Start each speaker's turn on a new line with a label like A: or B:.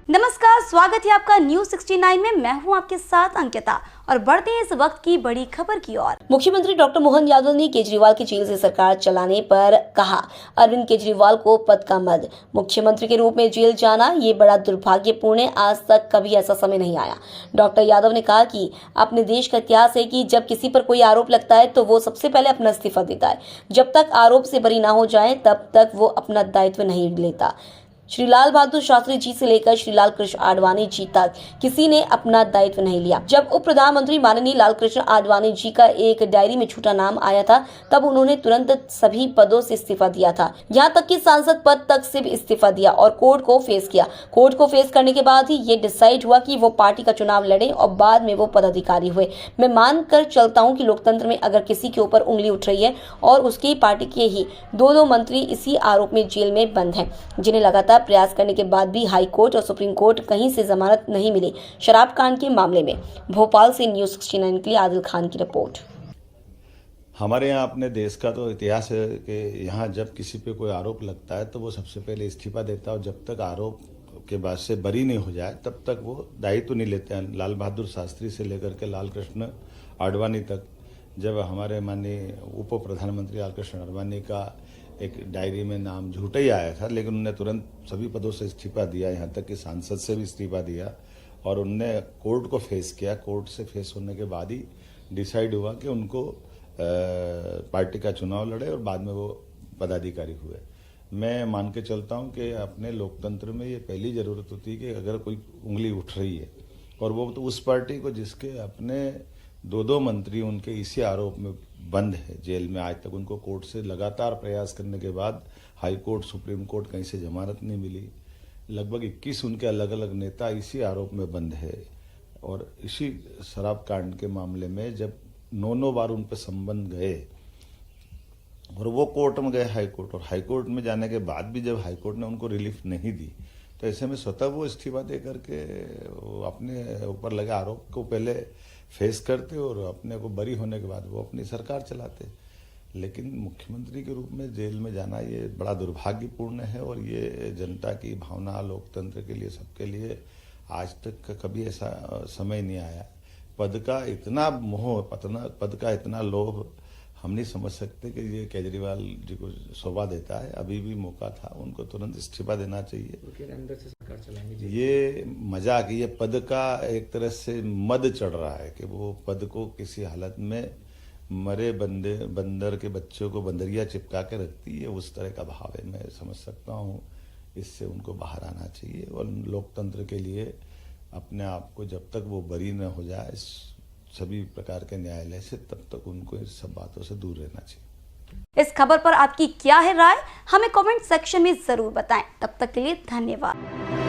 A: नमस्कार, स्वागत है आपका न्यूज 69 में। मैं हूं आपके साथ अंकिता और बढ़ते हैं इस वक्त की बड़ी खबर की ओर। मुख्यमंत्री डॉक्टर मोहन यादव ने केजरीवाल की जेल से सरकार चलाने पर कहा, अरविंद केजरीवाल को पद का मद। मुख्यमंत्री के रूप में जेल जाना ये बड़ा दुर्भाग्यपूर्ण है, आज तक कभी ऐसा समय नहीं आया। डॉक्टर यादव ने कहा कि अपने देश का इतिहास है कि जब किसी पर कोई आरोप लगता है तो वो सबसे पहले अपना इस्तीफा देता है। जब तक आरोप से बरी ना हो जाए तब तक वो अपना दायित्व नहीं लेता। श्री लाल बहादुर शास्त्री जी से लेकर श्री लाल कृष्ण आडवाणी जी तक किसी ने अपना दायित्व नहीं लिया। जब उप प्रधानमंत्री माननीय लाल कृष्ण आडवाणी जी का एक डायरी में छूटा नाम आया था तब उन्होंने तुरंत सभी पदों से इस्तीफा दिया था, यहाँ तक कि सांसद पद तक से भी इस्तीफा दिया और कोर्ट को फेस किया। कोर्ट को फेस करने के बाद ही ये डिसाइड हुआ कि वो पार्टी का चुनाव लड़े और बाद में वो पदाधिकारी हुए। मैं मान कर चलता हूँ कि लोकतंत्र में अगर किसी के ऊपर उंगली उठ रही है और उसकी पार्टी के ही दो मंत्री इसी आरोप में जेल में बंद हैं, जिन्हें लगातार प्रयास करने के बाद भी हाई कोर्ट और सुप्रीम कोर्ट कहीं से जमानत नहीं मिली शराब कांड के मामले में। भोपाल से न्यूज 69 के लिए आदिल खान की रिपोर्ट।
B: हमारे यहाँ अपने देश का तो इतिहास है कि यहाँ जब किसी पे कोई आरोप लगता है तो वो सबसे पहले इस्तीफा देता है और जब तक आरोप के बाद से बरी नहीं हो जाए तब तक वो दायित्व नहीं लेते हैं। लाल बहादुर शास्त्री से लेकर के लाल कृष्ण आडवाणी तक, जब हमारे माननीय उप प्रधानमंत्री लाल कृष्ण आडवाणी का एक डायरी में नाम झूठा ही आया था, लेकिन उन्होंने तुरंत सभी पदों से इस्तीफा दिया, यहाँ तक कि सांसद से भी इस्तीफा दिया और उनने कोर्ट को फेस किया। कोर्ट से फेस होने के बाद ही डिसाइड हुआ कि उनको पार्टी का चुनाव लड़े और बाद में वो पदाधिकारी हुए। मैं मान के चलता हूँ कि अपने लोकतंत्र में ये पहली ज़रूरत होती है कि अगर कोई उंगली उठ रही है और वो तो उस पार्टी को जिसके अपने दो मंत्री उनके इसी आरोप में बंद है जेल में, आज तक उनको कोर्ट से लगातार प्रयास करने के बाद हाई कोर्ट सुप्रीम कोर्ट कहीं से जमानत नहीं मिली। लगभग 21 उनके अलग अलग नेता इसी आरोप में बंद है और इसी शराब कांड के मामले में जब 9 बार उन पर संबंध गए और वो कोर्ट में गए हाई कोर्ट, और हाई कोर्ट में जाने के बाद भी जब हाई कोर्ट ने उनको रिलीफ नहीं दी तो ऐसे में स्वतः वो इस्तीफा दे करके अपने ऊपर लगे आरोप को पहले फेस करते और अपने को बरी होने के बाद वो अपनी सरकार चलाते। लेकिन मुख्यमंत्री के रूप में जेल में जाना ये बड़ा दुर्भाग्यपूर्ण है और ये जनता की भावना, लोकतंत्र के लिए, सबके लिए आज तक कभी ऐसा समय नहीं आया। पद का इतना मोह, पद का इतना लोभ हम नहीं समझ सकते कि ये केजरीवाल जी को शोभा देता है। अभी भी मौका था, उनको तुरंत इस्तीफा देना चाहिए।
C: अंदर से सरकार चलाएंगे।
B: ये मजाक, ये पद का एक तरह से मद चढ़ रहा है कि वो पद को किसी हालत में मरे बंदर के बच्चों को बंदरिया चिपका के रखती है, उस तरह का भाव है। मैं समझ सकता हूँ, इससे उनको बाहर आना चाहिए और लोकतंत्र के लिए अपने आप को जब तक वो बरी न हो जाए सभी प्रकार के न्यायालय से, तब तक उनको इस सब बातों से दूर रहना चाहिए।
A: इस खबर पर आपकी क्या है राय, हमें कमेंट सेक्शन में जरूर बताएं। तब तक के लिए धन्यवाद।